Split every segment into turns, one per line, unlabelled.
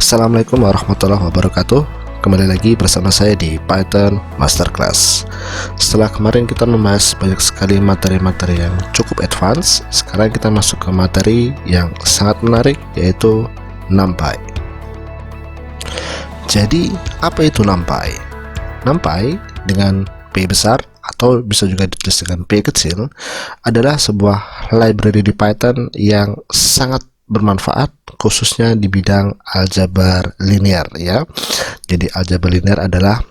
Assalamualaikum warahmatullahi wabarakatuh. Kembali lagi bersama saya di Python Masterclass. Setelah kemarin kita membahas banyak sekali materi-materi yang cukup advance, sekarang kita masuk ke materi yang sangat menarik, yaitu NumPy. Jadi apa itu NumPy? NumPy dengan P besar atau bisa juga ditulis dengan P kecil adalah sebuah library di Python yang sangat bermanfaat, khususnya di bidang aljabar linear ya. Jadi aljabar linear adalah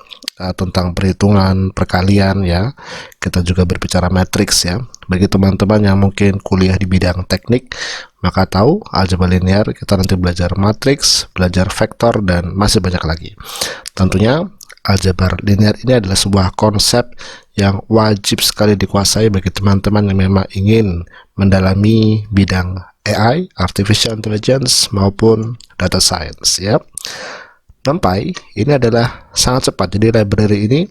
tentang perhitungan, perkalian ya. Kita juga berbicara matriks ya. Bagi teman-teman yang mungkin kuliah di bidang teknik, maka tahu aljabar linear, kita nanti belajar matriks, belajar vektor, dan masih banyak lagi. Tentunya aljabar linear ini adalah sebuah konsep yang wajib sekali dikuasai bagi teman-teman yang memang ingin mendalami bidang AI, Artificial Intelligence, maupun Data Science ya. NumPy ini adalah sangat cepat, jadi library ini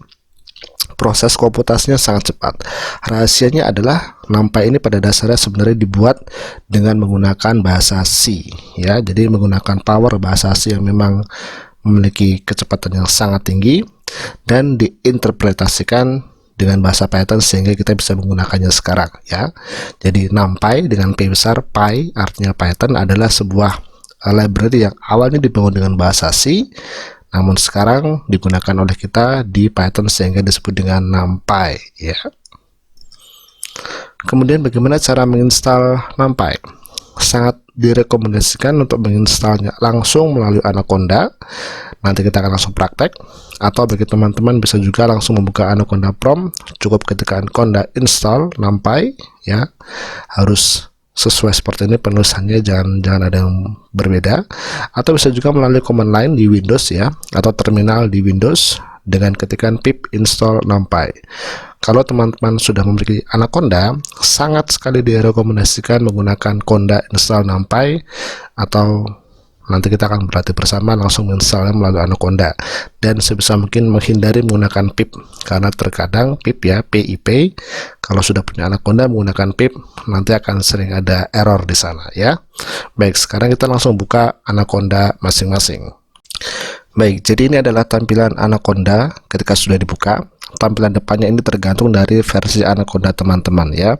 proses komputasinya sangat cepat. Rahasianya adalah NumPy ini pada dasarnya sebenarnya dibuat dengan menggunakan bahasa C ya, jadi menggunakan power bahasa C yang memang memiliki kecepatan yang sangat tinggi dan diinterpretasikan dengan bahasa Python sehingga kita bisa menggunakannya sekarang ya. Jadi NumPy dengan P besar, Py artinya Python, adalah sebuah library yang awalnya dibangun dengan bahasa C, namun sekarang digunakan oleh kita di Python sehingga disebut dengan NumPy ya. Kemudian bagaimana cara menginstal NumPy? Sangat direkomendasikan untuk menginstalnya langsung melalui Anaconda. Nanti kita akan langsung praktek, atau bagi teman-teman bisa juga langsung membuka Anaconda prompt, cukup ketika Anaconda install NumPy ya. Harus sesuai seperti ini penulisannya, jangan ada yang berbeda. Atau bisa juga melalui command line di Windows ya, atau terminal di Windows dengan ketikan pip install NumPy. Kalau teman-teman sudah memiliki Anaconda, sangat sekali direkomendasikan menggunakan conda install NumPy, atau nanti kita akan berlatih bersama langsung menginstalnya melalui Anaconda. Dan sebisa mungkin menghindari menggunakan pip, karena terkadang pip ya, PIP, kalau sudah punya Anaconda menggunakan pip, nanti akan sering ada error di sana ya. Baik, sekarang kita langsung buka Anaconda masing-masing. Baik, jadi ini adalah tampilan Anaconda ketika sudah dibuka. Tampilan depannya ini tergantung dari versi Anaconda teman-teman ya.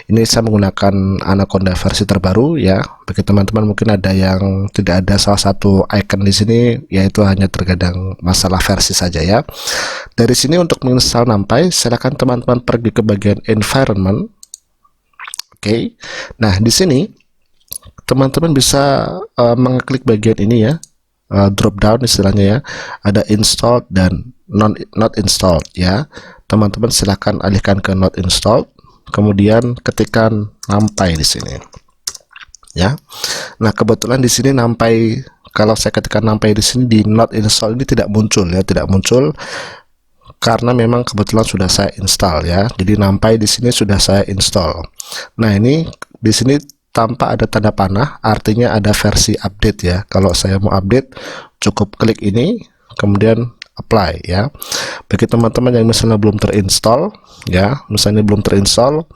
Ini saya menggunakan Anaconda versi terbaru ya. Bagi teman-teman mungkin ada yang tidak ada salah satu icon di sini, yaitu hanya terkadang masalah versi saja ya. Dari sini untuk menginstal NumPy, silakan teman-teman pergi ke bagian environment. Oke. Nah, di sini teman-teman bisa mengklik bagian ini ya. Drop down istilahnya ya, ada installed dan not installed ya. Teman-teman silahkan alihkan ke not installed, kemudian ketikkan NumPy di sini ya. Nah, kebetulan di sini NumPy, kalau saya ketikkan NumPy di sini di not installed ini tidak muncul ya, tidak muncul karena memang kebetulan sudah saya install ya. Jadi NumPy di sini sudah saya install. Nah, ini di sini tanpa ada tanda panah, artinya ada versi update ya. Kalau saya mau update, cukup klik ini, kemudian apply ya. Bagi teman-teman yang misalnya belum terinstall ya, misalnya belum terinstall,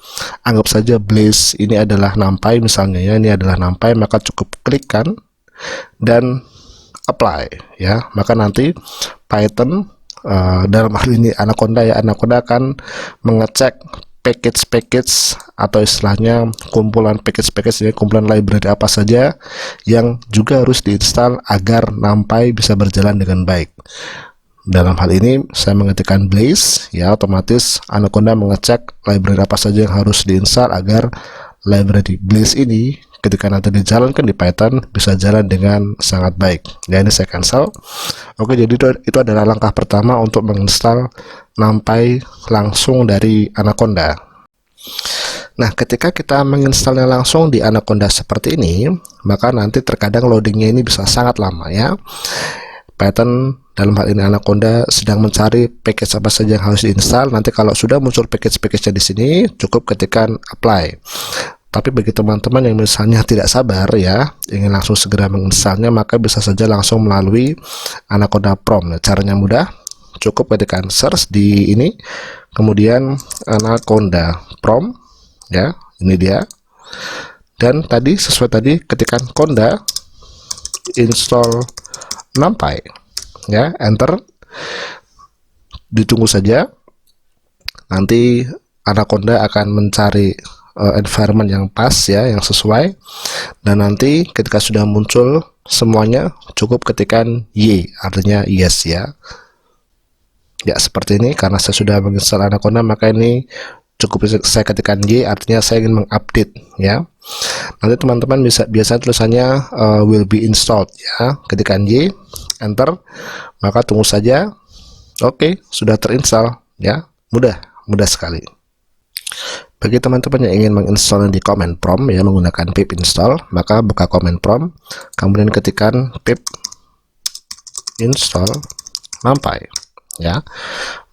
anggap saja Blaze ini adalah NumPy misalnya ya, ini adalah NumPy, maka cukup klikkan dan apply ya. Maka nanti Python dalam hal ini Anaconda ya, Anaconda akan mengecek package atau istilahnya kumpulan package ini, kumpulan library apa saja yang juga harus diinstal agar NumPy bisa berjalan dengan baik. Dalam hal ini saya mengetikkan Blaze ya, otomatis Anaconda mengecek library apa saja yang harus diinstal agar library Blaze ini ketika nanti dijalankan di Python bisa jalan dengan sangat baik. Ya, ini saya cancel. Oke, jadi itu adalah langkah pertama untuk menginstal NumPy langsung dari Anaconda. Nah, ketika kita menginstalnya langsung di Anaconda seperti ini, maka nanti terkadang loadingnya ini bisa sangat lama ya. Python dalam hal ini Anaconda sedang mencari package apa saja yang harus diinstal. Nanti kalau sudah muncul package-nya di sini, cukup ketikkan apply. Tapi bagi teman-teman yang misalnya tidak sabar ya, ingin langsung segera menginstalnya, maka bisa saja langsung melalui Anaconda prompt. Caranya mudah, cukup ketikkan search di ini, kemudian Anaconda prompt ya, ini dia. Dan tadi sesuai tadi, ketikkan conda install NumPy, ya, enter, ditunggu saja, nanti Anaconda akan mencari environment yang pas, ya, yang sesuai, dan nanti ketika sudah muncul semuanya cukup ketikkan Y, artinya yes, ya. Ya, seperti ini. Karena saya sudah menginstal Anaconda, maka ini cukup saya ketikkan Y, artinya saya ingin mengupdate, ya. Nanti teman-teman biasa tulisannya will be installed, ya. Ketikkan Y, enter, maka tunggu saja. Oke, sudah terinstall, ya. Mudah sekali. Bagi teman-teman yang ingin menginstal di command prompt, ya, menggunakan pip install, maka buka command prompt, kemudian ketikkan pip install NumPy, ya.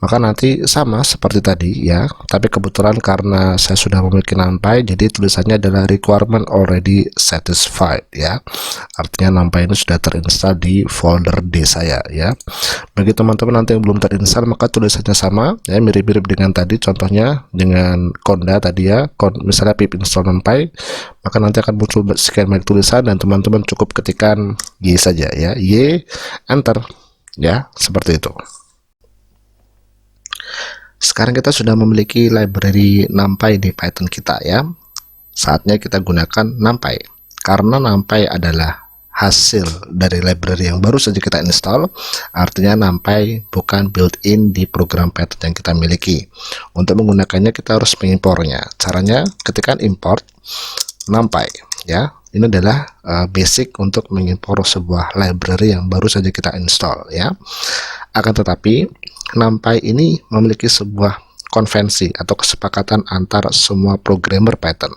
Maka nanti sama seperti tadi, ya, tapi kebetulan karena saya sudah memiliki NumPy, jadi tulisannya adalah requirement already satisfied, ya. Artinya NumPy ini sudah terinstall di folder D saya, ya. Bagi teman-teman nanti yang belum terinstall, maka tulisannya sama, ya, mirip-mirip dengan tadi, contohnya dengan Conda tadi, ya, misalnya pip install NumPy, maka nanti akan muncul sekian banyak tulisan dan teman-teman cukup ketikkan Y saja, ya, Y, enter, ya, seperti itu. Sekarang kita sudah memiliki library NumPy di Python kita, ya. Saatnya kita gunakan NumPy. Karena NumPy adalah hasil dari library yang baru saja kita install, artinya NumPy bukan built-in di program Python yang kita miliki. Untuk menggunakannya kita harus mengimpornya. Caranya ketikkan import NumPy, ya. Ini adalah basic untuk mengimpor sebuah library yang baru saja kita install, ya. Akan tetapi NumPy ini memiliki sebuah konvensi atau kesepakatan antara semua programmer Python.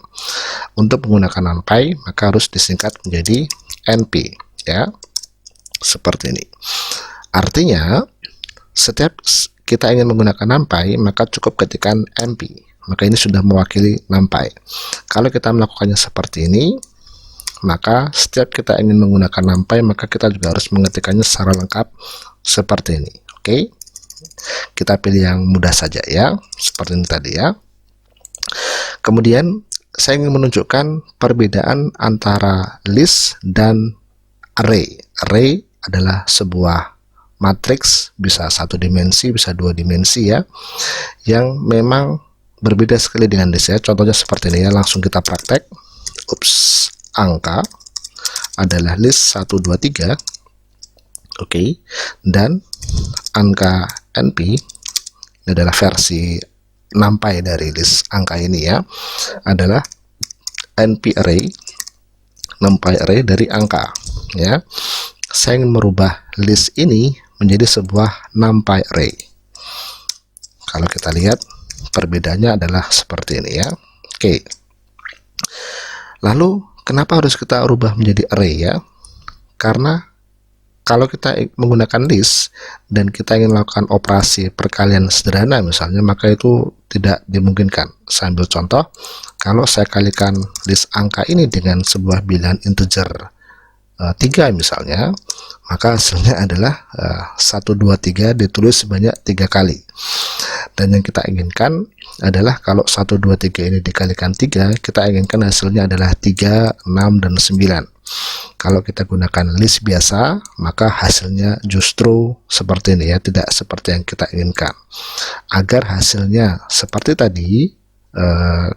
Untuk menggunakan NumPy, maka harus disingkat menjadi NP, ya. Seperti ini. Artinya, setiap kita ingin menggunakan NumPy, maka cukup ketikkan NP. Maka ini sudah mewakili NumPy. Kalau kita melakukannya seperti ini, maka setiap kita ingin menggunakan NumPy, maka kita juga harus mengetikkannya secara lengkap seperti ini. Oke. Kita pilih yang mudah saja, ya, seperti ini tadi, ya. Kemudian saya ingin menunjukkan perbedaan antara list dan array. Array adalah sebuah matriks, bisa satu dimensi, bisa dua dimensi, ya, yang memang berbeda sekali dengan list, ya. Contohnya seperti ini, ya. Langsung kita praktek. Angka adalah list 1, 2, 3. Oke. Dan angka NP ini adalah versi NumPy dari list angka ini, ya, adalah NP array, NumPy array dari angka, ya. Saya ingin merubah list ini menjadi sebuah NumPy array. Kalau kita lihat perbedaannya adalah seperti ini, ya. Oke. Lalu kenapa harus kita rubah menjadi array, ya? Karena kalau kita menggunakan list dan kita ingin melakukan operasi perkalian sederhana misalnya, maka itu tidak dimungkinkan. Saya ambil contoh, kalau saya kalikan list angka ini dengan sebuah bilangan integer 3 misalnya, maka hasilnya adalah 1, 2, 3 ditulis sebanyak 3 kali. Dan yang kita inginkan adalah kalau 1, 2, 3 ini dikalikan 3, kita inginkan hasilnya adalah 3, 6, dan 9. Kalau kita gunakan list biasa, maka hasilnya justru seperti ini, ya, tidak seperti yang kita inginkan. Agar hasilnya seperti tadi,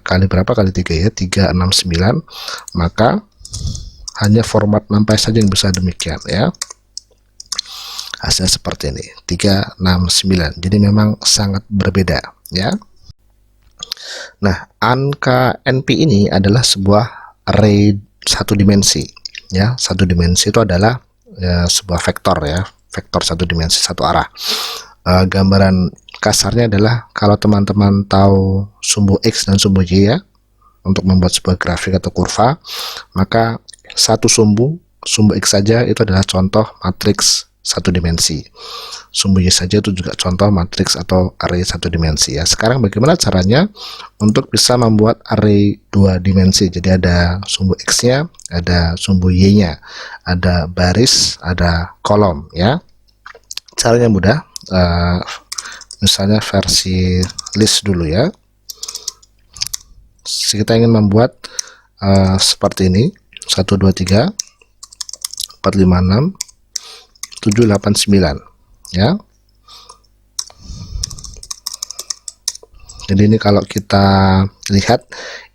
kali berapa kali 3, ya, 3, 6, 9, maka hanya format NumPy saja yang bisa demikian, ya. Hasilnya seperti ini, 3, 6, 9. Jadi memang sangat berbeda, ya. Nah, angka NP ini adalah sebuah array satu dimensi, ya. Satu dimensi itu adalah sebuah vektor, ya, vektor satu dimensi satu arah. Gambaran kasarnya adalah kalau teman-teman tahu sumbu X dan sumbu Y, ya, untuk membuat sebuah grafik atau kurva, maka satu sumbu X saja itu adalah contoh matriks satu dimensi. Sumbu Y saja itu juga contoh matriks atau array satu dimensi, ya. Sekarang bagaimana caranya untuk bisa membuat array dua dimensi? Jadi ada sumbu X-nya, ada sumbu Y-nya, ada baris, ada kolom, ya. Caranya mudah. Misalnya versi list dulu, ya. Kita ingin membuat seperti ini, 1, 2, 3, 4, 5, 6, 789 ya. Jadi ini kalau kita lihat,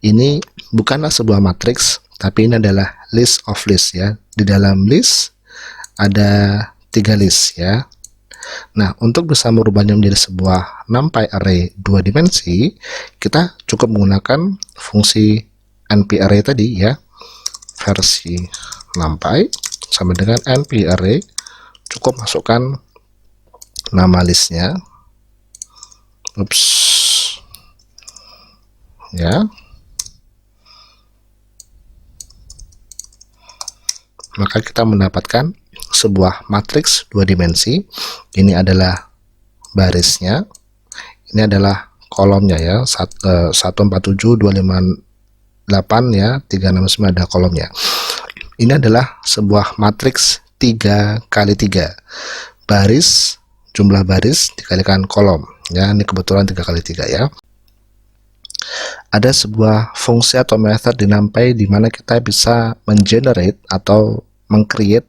ini bukanlah sebuah matriks, tapi ini adalah list of list ya. Di dalam list ada 3 list ya. Nah, untuk bisa merubahnya menjadi sebuah NumPy array 2 dimensi, kita cukup menggunakan fungsi nparray tadi ya. Versi NumPy sama dengan nparray, cukup masukkan nama listnya. Ya. Maka kita mendapatkan sebuah matriks 2 dimensi. Ini adalah barisnya, ini adalah kolomnya ya, 147, 258 ya, 369 ada kolomnya. Ini adalah sebuah matriks 3 kali 3, baris, jumlah baris dikalikan kolom ya. Ini kebetulan 3 kali 3 ya. Ada sebuah fungsi atau method di NumPy di mana kita bisa mengenerate atau mengcreate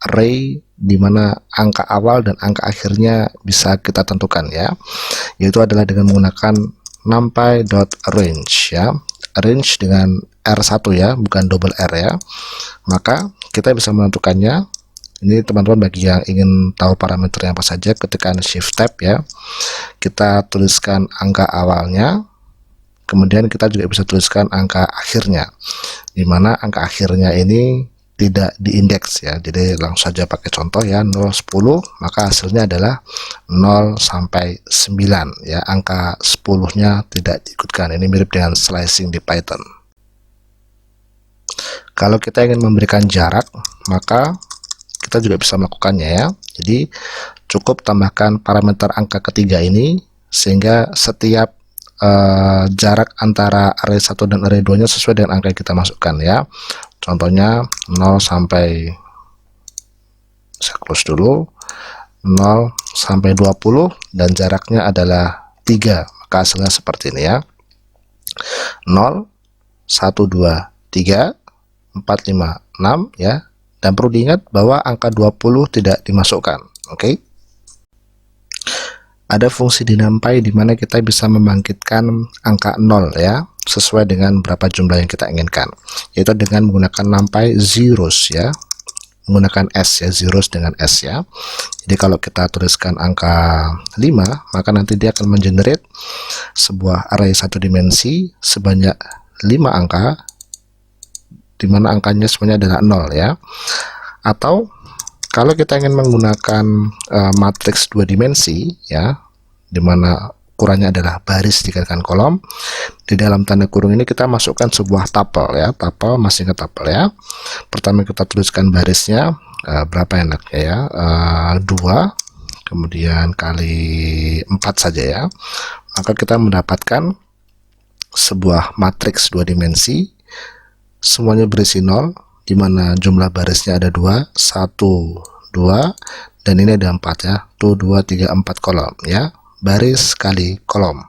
array di mana angka awal dan angka akhirnya bisa kita tentukan ya, yaitu adalah dengan menggunakan numpy.range ya, range dengan R1 ya, bukan double R ya. Maka kita bisa menentukannya. Ini teman-teman bagi yang ingin tahu parameternya apa saja, ketika shift tab ya, kita tuliskan angka awalnya, kemudian kita juga bisa tuliskan angka akhirnya, di mana angka akhirnya ini tidak diindeks ya. Jadi langsung saja pakai contoh ya, 0, 10, maka hasilnya adalah 0 sampai 9 ya, angka 10-nya tidak diikutkan. Ini mirip dengan slicing di Python. Kalau kita ingin memberikan jarak, maka kita juga bisa melakukannya ya. Jadi cukup tambahkan parameter angka ketiga ini, sehingga setiap jarak antara array 1 dan array 2 nya sesuai dengan angka yang kita masukkan ya. Contohnya 0 sampai, saya close dulu, 0 sampai 20 dan jaraknya adalah 3, maka hasilnya seperti ini ya, 0, 1, 2, 3, 4, 5, 6 ya. Dan perlu diingat bahwa angka 20 tidak dimasukkan. Oke. Ada fungsi di NumPy di mana kita bisa membangkitkan angka 0 ya, sesuai dengan berapa jumlah yang kita inginkan, yaitu dengan menggunakan NumPy zeros ya, menggunakan S ya, zeros dengan S ya. Jadi kalau kita tuliskan angka 5, maka nanti dia akan mengenerate sebuah array 1 dimensi sebanyak 5 angka, di mana angkanya semuanya adalah 0 ya. Atau kalau kita ingin menggunakan matriks 2 dimensi ya, di mana ukurannya adalah baris dikalikan kolom, di dalam tanda kurung ini kita masukkan sebuah tuple ya, tuple, masih ingat tuple ya. Pertama kita tuliskan barisnya berapa enaknya ya, 2, kemudian kali 4 saja ya. Maka kita mendapatkan sebuah matriks 2 dimensi, semuanya berisi 0, di mana jumlah barisnya ada 2, 1, 2, dan ini ada 4 ya, 1, 2, 3, 4 kolom ya, baris kali kolom.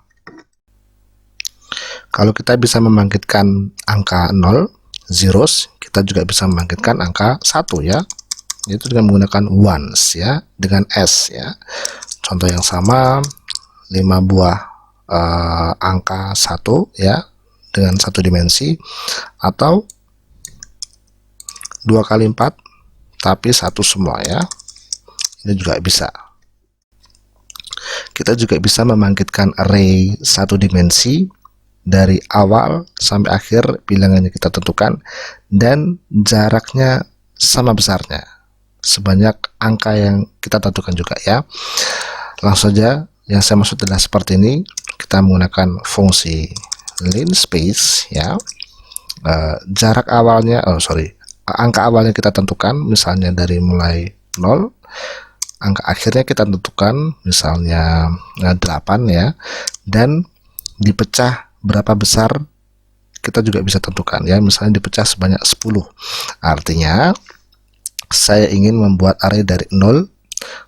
Kalau kita bisa membangkitkan angka 0, zeros, kita juga bisa membangkitkan angka 1 ya, itu dengan menggunakan ones ya, dengan S ya. Contoh yang sama, 5 buah angka 1 ya, dengan 1 dimensi, atau 2 kali 4 tapi 1 semua ya, ini juga bisa. Kita juga bisa membangkitkan array 1 dimensi dari awal sampai akhir bilangannya kita tentukan, dan jaraknya sama besarnya sebanyak angka yang kita tentukan juga ya. Langsung saja, yang saya maksud adalah seperti ini. Kita menggunakan fungsi linspace ya, jarak awalnya, angka awalnya kita tentukan, misalnya dari mulai 0, angka akhirnya kita tentukan misalnya 8 ya, dan dipecah berapa besar kita juga bisa tentukan ya, misalnya dipecah sebanyak 10. Artinya saya ingin membuat array dari 0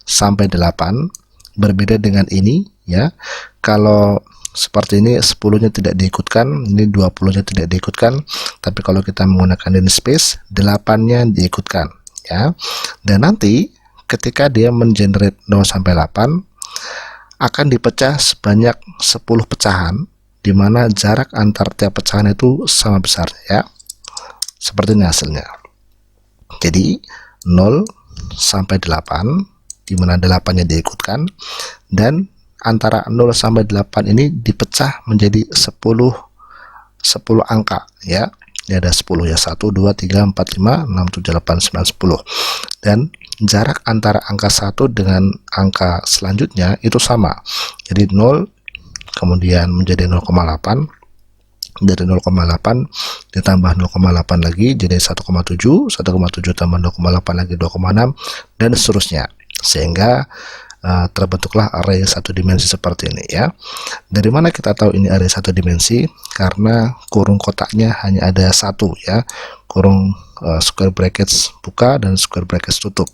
sampai 8, berbeda dengan ini ya. Kalau seperti ini 10-nya tidak diikutkan, ini 20-nya tidak diikutkan, tapi kalau kita menggunakan linspace, 8-nya diikutkan ya. Dan nanti ketika dia mengenerate 0 sampai 8 akan dipecah sebanyak 10 pecahan, di mana jarak antar tiap pecahan itu sama besarnya ya. Seperti ini hasilnya. Jadi 0 sampai 8, di mana 8-nya diikutkan, dan antara 0 sampai 8 ini dipecah menjadi 10 angka ya. Ini ada 10 ya, 1, 2, 3, 4, 5, 6, 7, 8, 9, 10. Dan jarak antara angka 1 dengan angka selanjutnya itu sama. Jadi 0 kemudian menjadi 0,8, dari 0,8 ditambah 0,8 lagi jadi 1,7, 1,7 tambah 0,8 lagi 2,6, dan seterusnya, sehingga terbentuklah array satu dimensi seperti ini ya. Dari mana kita tahu ini array satu dimensi? Karena kurung kotaknya hanya ada satu ya, kurung square brackets buka dan square brackets tutup.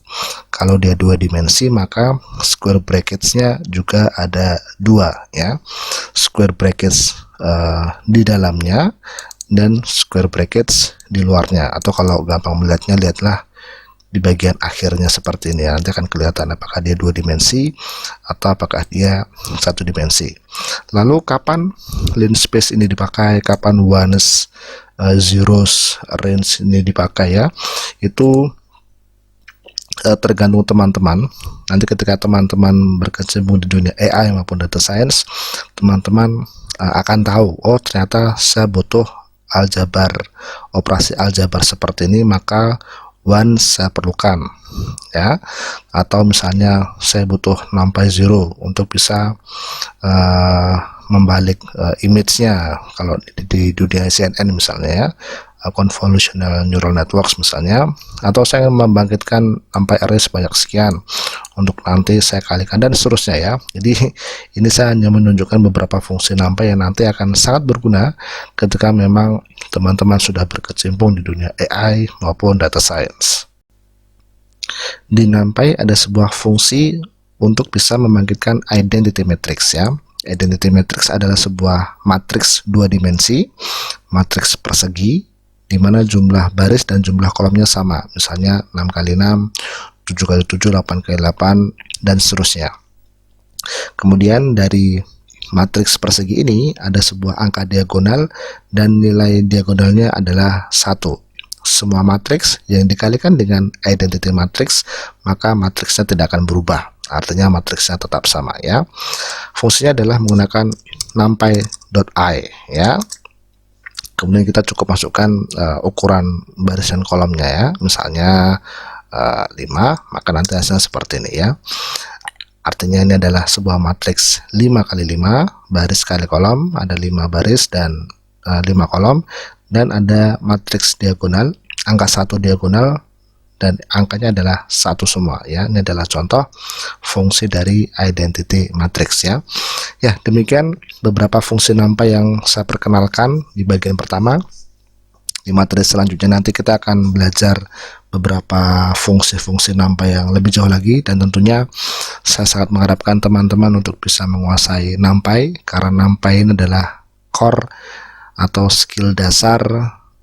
Kalau dia dua dimensi, maka square bracketsnya juga ada dua ya, square brackets di dalamnya dan square brackets di luarnya. Atau kalau gampang melihatnya, lihatlah di bagian akhirnya seperti ini ya. Nanti akan kelihatan apakah dia dua dimensi atau apakah dia satu dimensi. Lalu kapan line space ini dipakai, kapan ones, zeros, range ini dipakai ya, itu tergantung teman-teman. Nanti ketika teman-teman berkecimpung di dunia AI maupun data science, teman-teman akan tahu, oh ternyata saya butuh aljabar, operasi aljabar seperti ini, maka once saya perlukan ya. Atau misalnya saya butuh numpy 0 untuk bisa membalik image-nya, kalau di dunia CNN misalnya ya, convolutional neural networks misalnya. Atau saya membangkitkan numpy array sebanyak sekian untuk nanti saya kalikan, dan seterusnya ya. Jadi ini saya hanya menunjukkan beberapa fungsi numpy yang nanti akan sangat berguna ketika memang teman-teman sudah berkecimpung di dunia AI maupun data science. Di numpy ada sebuah fungsi untuk bisa membangkitkan identity matrix ya. Identity matrix adalah sebuah matriks dua dimensi, matriks persegi, di mana jumlah baris dan jumlah kolomnya sama, misalnya 6 kali 6, 7 kali 7, 8 kali 8, dan seterusnya. Kemudian dari matriks persegi ini ada sebuah angka diagonal dan nilai diagonalnya adalah 1. Semua matriks yang dikalikan dengan identity matrix, maka matriksnya tidak akan berubah, artinya matriksnya tetap sama ya. Fungsinya adalah menggunakan numpy.i ya. Kemudian kita cukup masukkan ukuran baris dan kolomnya ya, misalnya 5, maka nanti hasilnya seperti ini ya. Artinya ini adalah sebuah matriks 5 kali 5, baris kali kolom, ada 5 baris dan 5 kolom, dan ada matriks diagonal, angka 1 diagonal, dan angkanya adalah 1 semua ya. Ini adalah contoh fungsi dari identity matrix ya. Ya, demikian beberapa fungsi numpy yang saya perkenalkan di bagian pertama. Di materi selanjutnya nanti kita akan belajar beberapa fungsi-fungsi numpy yang lebih jauh lagi, dan tentunya saya sangat mengharapkan teman-teman untuk bisa menguasai numpy, karena numpy ini adalah core atau skill dasar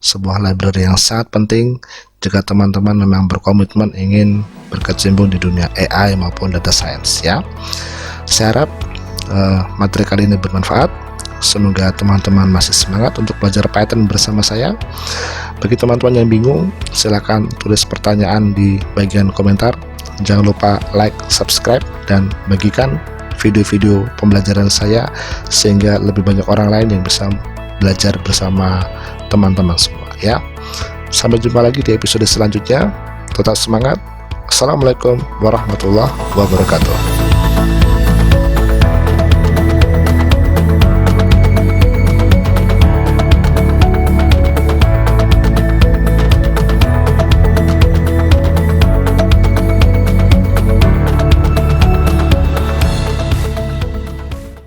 sebuah library yang sangat penting jika teman-teman memang berkomitmen ingin berkecimpung di dunia AI maupun data science ya. Saya harap materi kali ini bermanfaat. Semoga teman-teman masih semangat untuk belajar Python bersama saya. Bagi teman-teman yang bingung, silakan tulis pertanyaan di bagian komentar. Jangan lupa like, subscribe, dan bagikan video-video pembelajaran saya sehingga lebih banyak orang lain yang bisa belajar bersama teman-teman semua ya. Sampai jumpa lagi di episode selanjutnya. Tetap semangat. Assalamualaikum warahmatullahi wabarakatuh.